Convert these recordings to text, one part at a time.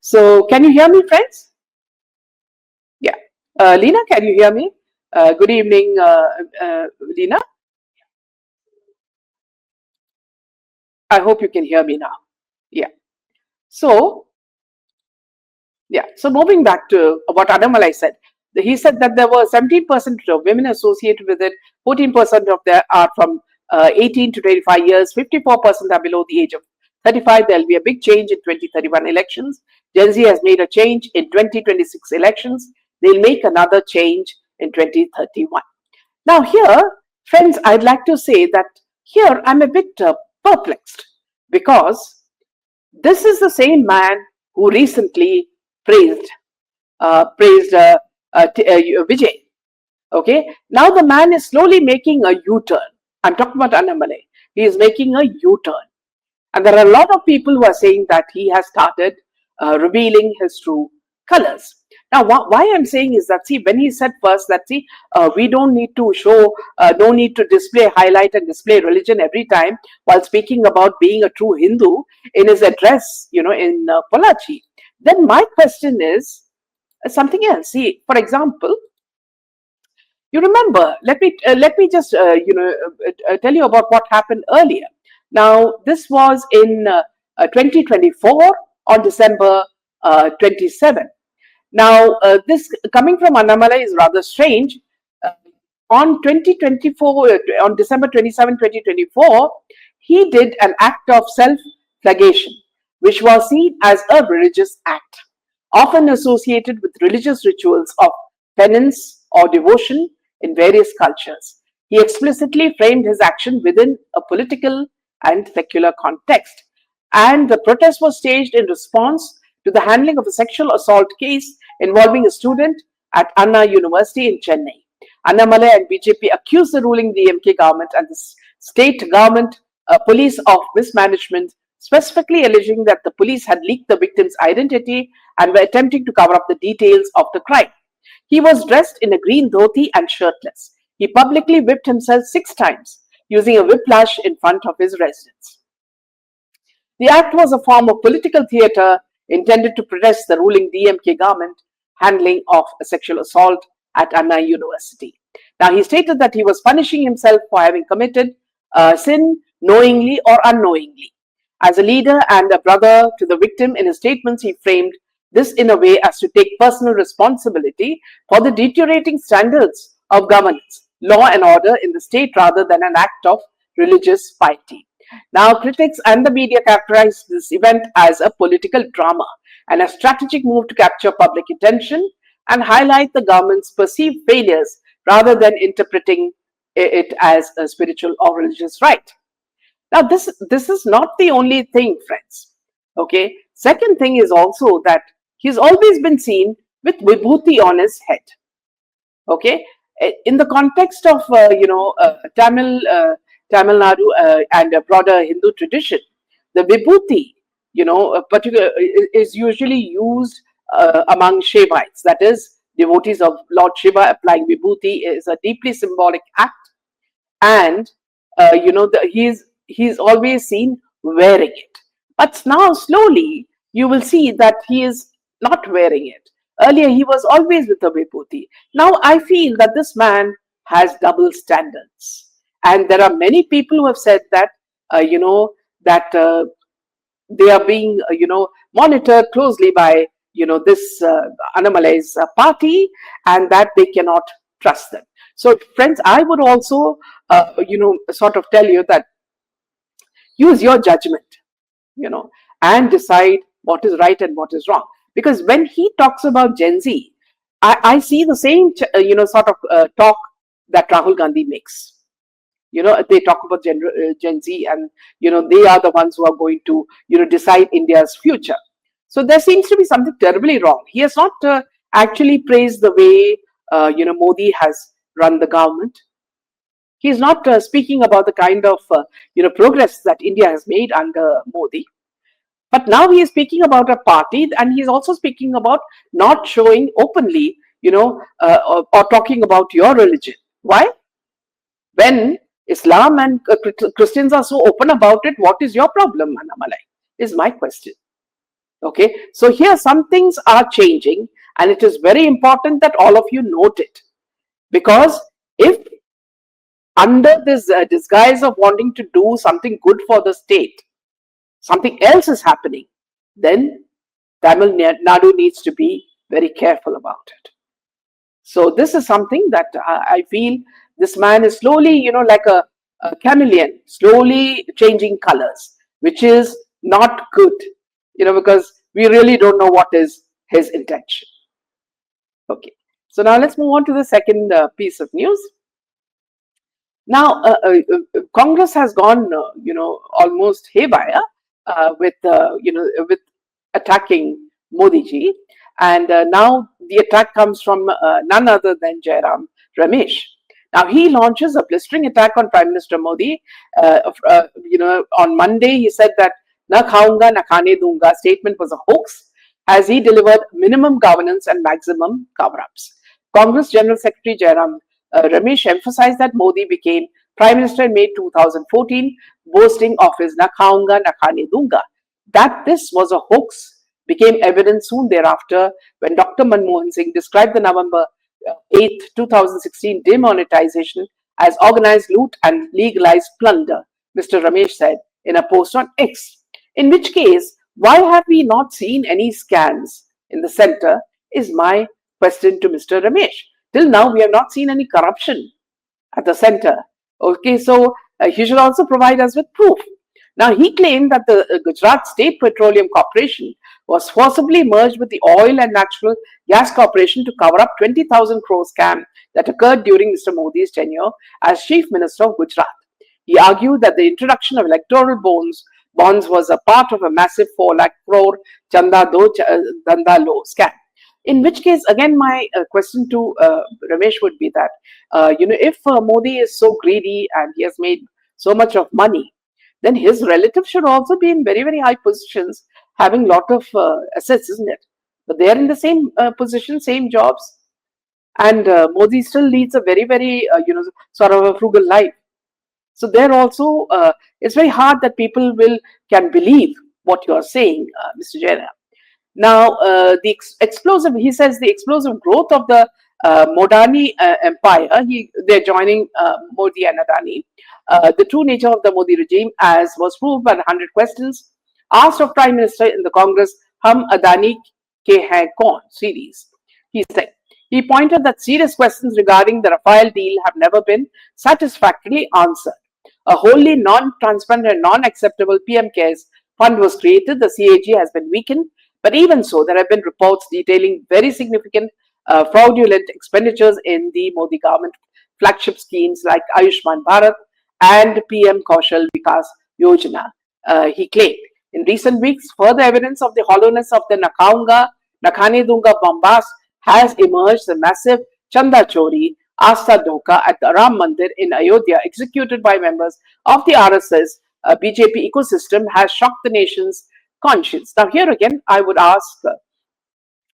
So can you hear me, friends? Yeah. Lena, can you hear me? Good evening, Lena. I hope you can hear me now. Yeah. So, yeah. So moving back to what Annamalai said, he said that there were 17% of women associated with it, 14% of them are from 18 to 25 years, 54% are below the age of 35. There will be a big change in 2031 elections. Gen Z has made a change in 2026 elections. They'll make another change in 2031. Now, here, friends, I'd like to say that here I'm a bit perplexed because this is the same man who recently praised Vijay. Okay, now the man is slowly making a U-turn. I'm talking about Annamalai. He is making a U-turn, and there are a lot of people who are saying that he has started revealing his true colors. Now, why I'm saying is that, see, when he said first that, see, we don't need to show, no need to display, highlight, and display religion every time while speaking about being a true Hindu in his address, in Pollachi. Then my question is something else. See, for example, you remember, let me just tell you about what happened earlier. Now, this was in 2024 on December 27. Now, this coming from Annamalai is rather strange. Uh, on 2024, on December 27, 2024, he did an act of self-flagellation, which was seen as a religious act, often associated with religious rituals of penance or devotion in various cultures. He explicitly framed his action within a political and secular context, and the protest was staged in response to the handling of a sexual assault case involving a student at Anna University in Chennai. Annamalai and BJP accused the ruling DMK government and the state government police of mismanagement, specifically alleging that the police had leaked the victim's identity and were attempting to cover up the details of the crime. He was dressed in a green dhoti and shirtless. He publicly whipped himself 6 times using a whiplash in front of his residence. The act was a form of political theatre intended to protest the ruling DMK government handling of a sexual assault at Anna University. Now, he stated that he was punishing himself for having committed sin knowingly or unknowingly. As a leader and a brother to the victim, in his statements, he framed this in a way as to take personal responsibility for the deteriorating standards of governance, law and order in the state rather than an act of religious piety. Now, critics and the media characterized this event as a political drama and a strategic move to capture public attention and highlight the government's perceived failures rather than interpreting it as a spiritual or religious right. Now, this is not the only thing, friends. Okay. Second thing is also that he's always been seen with vibhuti on his head. Okay. In the context of Tamil Nadu and a broader Hindu tradition, the vibhuti, particular is usually used among Shaivites. That is, devotees of Lord Shiva applying vibhuti is a deeply symbolic act, and he's always seen wearing it. But now slowly you will see that he is not wearing it. Earlier he was always with the vibhuti. Now I feel that this man has double standards, and there are many people who have said that that they are being monitored closely by this Annamalai's party, and that they cannot trust them. So friends, I would also sort of tell you that use your judgment, and decide what is right and what is wrong. Because when he talks about Gen Z, I see the same sort of talk that Rahul Gandhi makes. They talk about Gen Z, and they are the ones who are going to decide India's future. So there seems to be something terribly wrong. He has not actually praised the way Modi has run the government. He is not speaking about the kind of progress that India has made under Modi. But now he is speaking about a party, and he is also speaking about not showing openly, or talking about your religion. Why? When Islam and Christians are so open about it, what is your problem, Annamalai? Is my question. Okay, so here some things are changing, and it is very important that all of you note it, because if under this disguise of wanting to do something good for the state, something else is happening, then Tamil Nadu needs to be very careful about it. So this is something that I feel this man is slowly, like a chameleon, slowly changing colors, which is not good, because we really don't know what is his intention. Okay. So now let's move on to the second piece of news. Now, Congress has gone, almost haywire with attacking Modi ji, and now the attack comes from none other than Jairam Ramesh. Now he launches a blistering attack on Prime Minister Modi. On Monday he said that "Na khaunga, na khane dunga" statement was a hoax, as he delivered minimum governance and maximum cover-ups. Congress General Secretary Jairam Ramesh emphasized that Modi became Prime Minister in May 2014, boasting of his "Na khaunga, na khane dunga." That this was a hoax became evident soon thereafter when Dr. Manmohan Singh described the November 8, 2016 demonetization as organized loot and legalized plunder, Mr. Ramesh said in a post on X. In which case, why have we not seen any scams in the center is my question to Mr. Ramesh. Till now, we have not seen any corruption at the center. Okay, so he should also provide us with proof. Now, he claimed that the Gujarat State Petroleum Corporation was forcibly merged with the Oil and Natural Gas Corporation to cover up 20,000 crore scam that occurred during Mr. Modi's tenure as Chief Minister of Gujarat. He argued that the introduction of electoral bonds was a part of a massive 4 lakh crore Chanda Lo scam. In which case, again, my question to Ramesh would be that, if Modi is so greedy and he has made so much of money, then his relatives should also be in very, very high positions, having lot of assets, isn't it? But they are in the same position, same jobs, and Modi still leads a very, very, sort of a frugal life. So there also, it's very hard that people can believe what you are saying, Mr. Jairam. Now, he says the explosive growth of the Modani empire, they're joining Modi and Adani. The true nature of the Modi regime, as was proved by the 100 questions asked of Prime Minister in the Congress Hum Adani Ke Hai Kaun series. He said, he pointed that serious questions regarding the Rafale deal have never been satisfactorily answered. A wholly non-transparent and non-acceptable PM Cares fund was created. The CAG has been weakened. But even so, there have been reports detailing very significant fraudulent expenditures in the Modi government flagship schemes like Ayushman Bharat and PM Kaushal Vikas Yojana, he claimed. In recent weeks, further evidence of the hollowness of the Nakhane Dunga bombast has emerged. The massive Chanda Chori Asta Dhoka at the Ram Mandir in Ayodhya, executed by members of the RSS BJP ecosystem, has shocked the nation's conscience. Now, here again, I would ask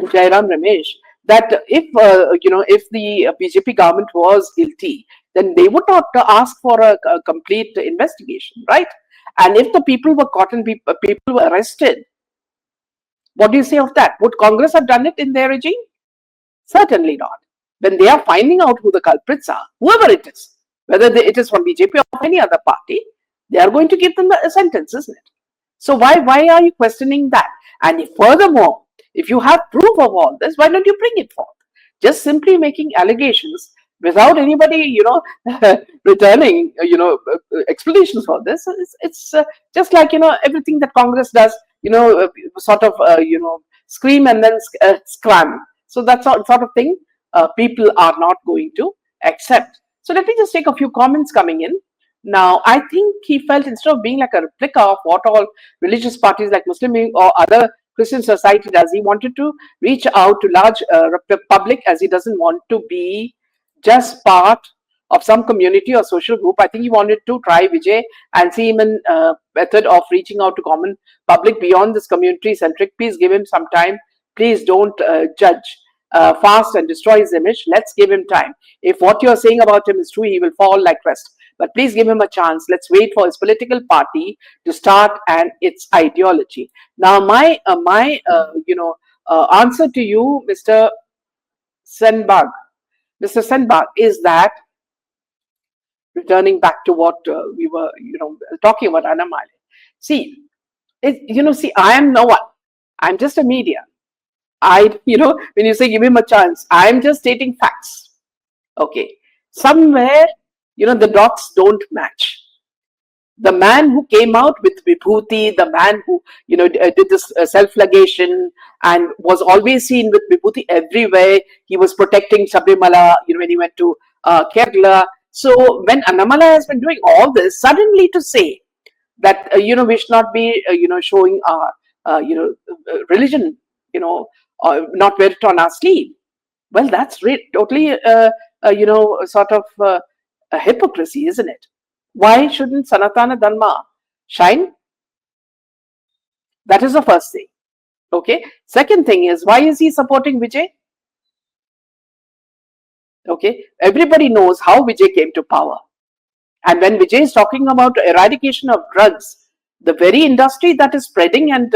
Jairam Ramesh that if the BJP government was guilty, then they would not ask for a complete investigation, right? And if the people were caught and people were arrested, what do you say of that? Would Congress have done it in their regime? Certainly not. When they are finding out who the culprits are, whoever it is, whether it is from BJP or any other party, they are going to give them a sentence, isn't it? So why are you questioning that? And furthermore, if you have proof of all this, why don't you bring it forth? Just simply making allegations without anybody, returning, explanations for this, it's just like, everything that Congress does, sort of, scream and then scram. So that sort of thing, people are not going to accept. So let me just take a few comments coming in. Now, I think he felt instead of being like a replica of what all religious parties like Muslim League or other Christian society does, he wanted to reach out to large public, as he doesn't want to be just part of some community or social group. I think he wanted to try Vijay and see him in method of reaching out to common public beyond this community centric. Please give him some time. Please don't judge fast and destroy his image. Let's give him time. If what you're saying about him is true, he will fall like rest. but please give him a chance. Let's wait for his political party to start and its ideology. Now, my answer to you, Senbag, Mr. Senbag, is that returning back to what we were, talking about Annamalai. See, I am no one. I'm just a media. When you say give him a chance, I'm just stating facts. Okay. Somewhere, the dots don't match. The man who came out with Vibhuti, the man who, did this self-flagellation and was always seen with Vibhuti everywhere. He was protecting Sabrimala, when he went to Kerala. So when Annamalai has been doing all this, suddenly to say that, we should not be, showing our, religion, not wear it on our sleeve. Well, that's totally, sort of a hypocrisy, isn't it? Why shouldn't Sanatana Dharma shine? That is the first thing. Okay. Second thing is, why is he supporting Vijay? Okay. Everybody knows how Vijay came to power. And when Vijay is talking about eradication of drugs, the very industry that is spreading and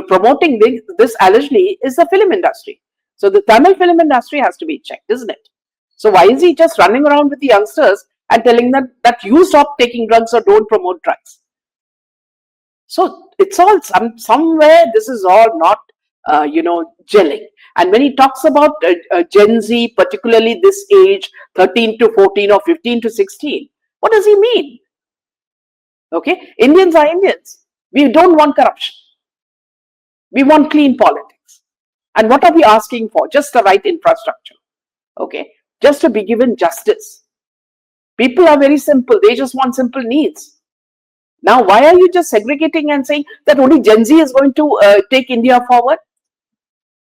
promoting this allegedly is the film industry. So the Tamil film industry has to be checked, isn't it? So why is he just running around with the youngsters and telling them that you stop taking drugs or don't promote drugs? So it's all somewhere this is all not gelling. And when he talks about Gen Z, particularly this age, 13 to 14 or 15 to 16, what does he mean? Okay, Indians are Indians. We don't want corruption. We want clean politics. And what are we asking for? Just the right infrastructure. Okay, just to be given justice. People are very simple. They just want simple needs. Now, why are you just segregating and saying that only Gen Z is going to take India forward?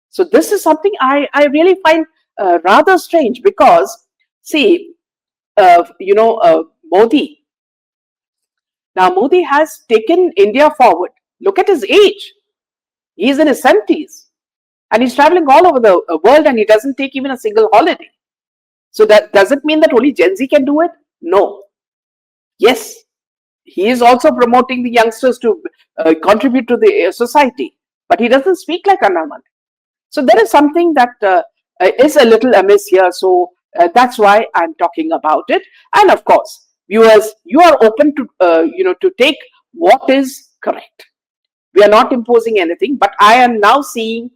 So this is something I really find rather strange because, see, Modi. Now, Modi has taken India forward. Look at his age. He's in his 70s. And he's traveling all over the world and he doesn't take even a single holiday. So that does it mean that only Gen Z can do it? No. Yes, he is also promoting the youngsters to contribute to the society. But he doesn't speak like Annamalai. So there is something that is a little amiss here. So that's why I'm talking about it. And of course, viewers, you are open to, to take what is correct. We are not imposing anything, but I am now seeing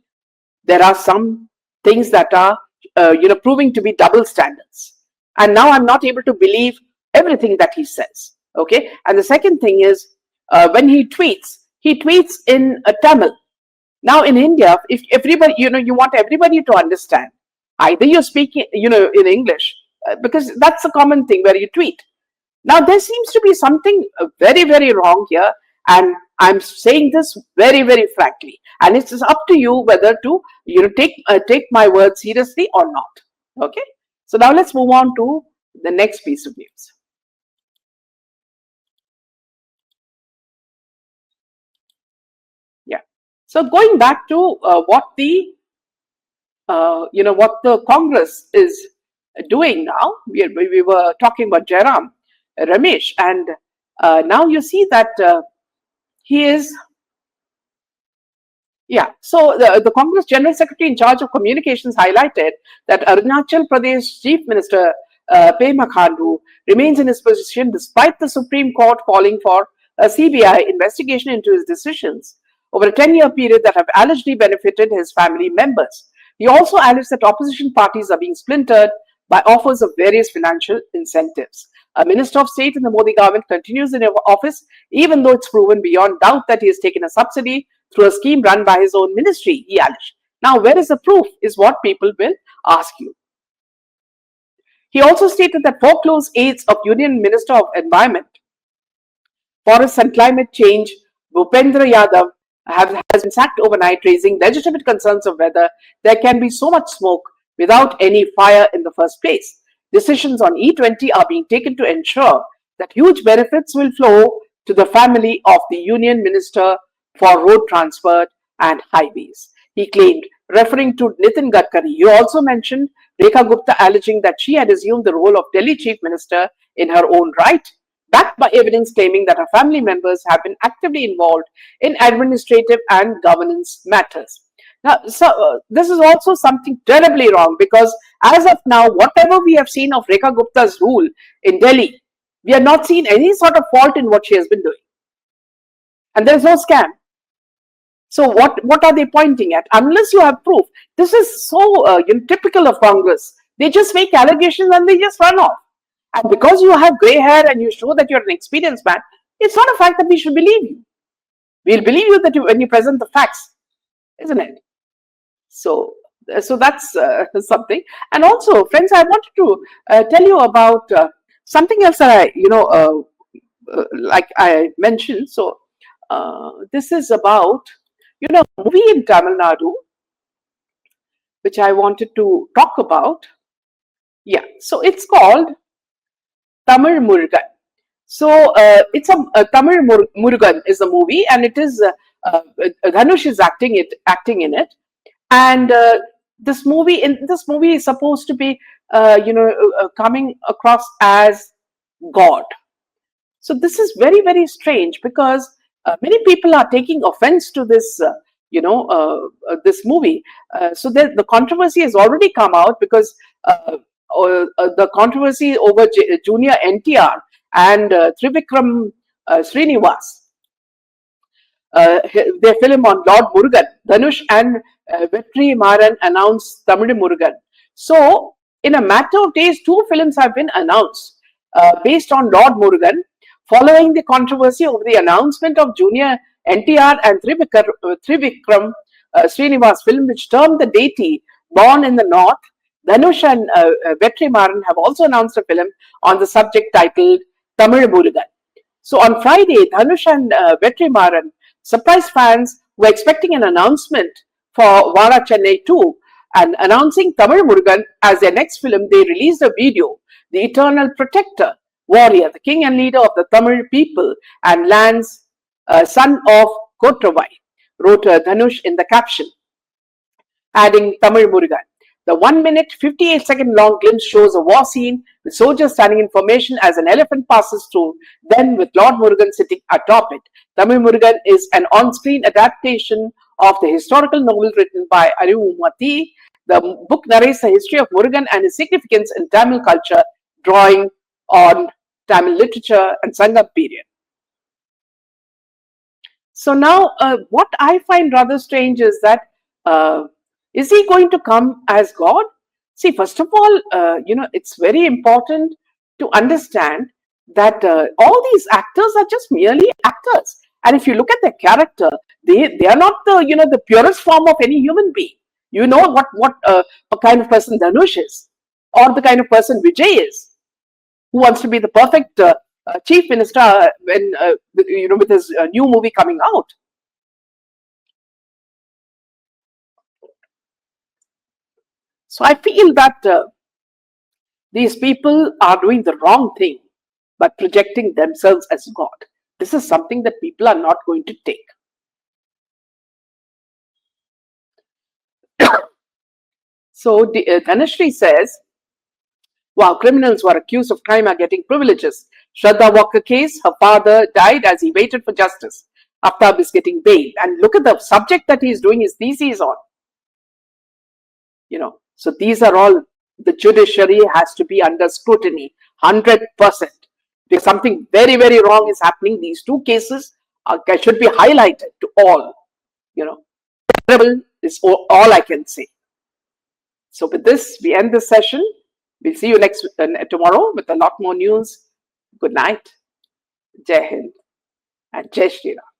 there are some things that are, proving to be double standards. And now I'm not able to believe everything that he says. Okay. And the second thing is when he tweets in Tamil. Now in India, if everybody, you want everybody to understand, either you're speaking, in English, because that's a common thing where you tweet. Now there seems to be something very, very wrong here. And I'm saying this very, very frankly. And it's up to you whether to, take my words seriously or not. Okay. So now let's move on to the next piece of news. Yeah. So going back to what the Congress is doing now. We were talking about Jairam Ramesh, and now you see that he is. Yeah, so the Congress General Secretary in charge of communications highlighted that Arunachal Pradesh Chief Minister Pema Khandu remains in his position despite the Supreme Court calling for a CBI investigation into his decisions over a 10-year period that have allegedly benefited his family members. He also alleged that opposition parties are being splintered by offers of various financial incentives. A Minister of State in the Modi government continues in office, even though it's proven beyond doubt that he has taken a subsidy through a scheme run by his own ministry, he alleged. Now, where is the proof is what people will ask you. He also stated that foreclosed aides of Union Minister of Environment, Forests and Climate Change, Bhupendra Yadav, has been sacked overnight, raising legitimate concerns of whether there can be so much smoke without any fire in the first place. Decisions on E20 are being taken to ensure that huge benefits will flow to the family of the Union Minister for Road Transport and Highways, he claimed, referring to Nitin Gadkari. He also mentioned Rekha Gupta, alleging that she had assumed the role of Delhi Chief Minister in her own right. backed by evidence claiming that her family members have been actively involved in administrative and governance matters. Now, this is also something terribly wrong, because as of now, whatever we have seen of Rekha Gupta's rule in Delhi, we have not seen any sort of fault in what she has been doing. And there is no scam. So what are they pointing at? Unless you have proof. This is so typical of Congress. They just make allegations and they just run off. And because you have grey hair and you show that you're an experienced man, it's not a fact that we should believe you. We'll believe you that when you present the facts, isn't it? So that's something. And also, friends, I wanted to tell you about something else that like I mentioned. So this is about a movie in Tamil Nadu, which I wanted to talk about. Yeah, so it's called Tamil Murugan. So it's a Tamil Murugan is the movie, and it is Dhanush is acting in it, and this movie is supposed to be coming across as God. So this is very, very strange, because many people are taking offense to this this movie. So the controversy has already come out, because the controversy over Junior NTR and Trivikram Srinivas, their film on Lord Murugan. Dhanush and Vetri Maran announced Tamil Murugan. So in a matter of days, 2 films have been announced based on Lord Murugan, following the controversy over the announcement of Junior NTR and Trivikram Srinivas film, which termed the deity born in the north. Dhanush and Vetri Maran have also announced a film on the subject titled Tamil Murugan. So on Friday, Dhanush and Vetri Maran surprised fans who were expecting an announcement for Vara Chennai 2, and announcing Tamil Murugan as their next film. They released a video, The Eternal Protector, Warrior, the king and leader of the Tamil people and lands, son of Kotravai, wrote Dhanush in the caption, adding Tamil Murugan. The 1 minute, 58-second long glimpse shows a war scene with soldiers standing in formation as an elephant passes through, then with Lord Murugan sitting atop it. Tamil Murugan is an on-screen adaptation of the historical novel written by Arivumati. The book narrates the history of Murugan and his significance in Tamil culture, drawing on Tamil literature and Sangam period. So now what I find rather strange is that is he going to come as God? See, first of all, it's very important to understand that all these actors are just merely actors. And if you look at their character, they are not the purest form of any human being. You know what kind of person Dhanush is, or the kind of person Vijay is, who wants to be the perfect chief minister when with his new movie coming out. So I feel that these people are doing the wrong thing by projecting themselves as God. This is something that people are not going to take. So Dhanashree says, wow, criminals who are accused of crime are getting privileges. Shraddha Walker case, her father died as he waited for justice. Aftab is getting bail. And look at the subject that he is doing his thesis on. So these are all, the judiciary has to be under scrutiny, 100%. If something very, very wrong is happening, these 2 cases should be highlighted to all. Terrible is all I can say. So with this, we end this session. We'll see you tomorrow with a lot more news. Good night. Jai Hind and Jai Shri Ram.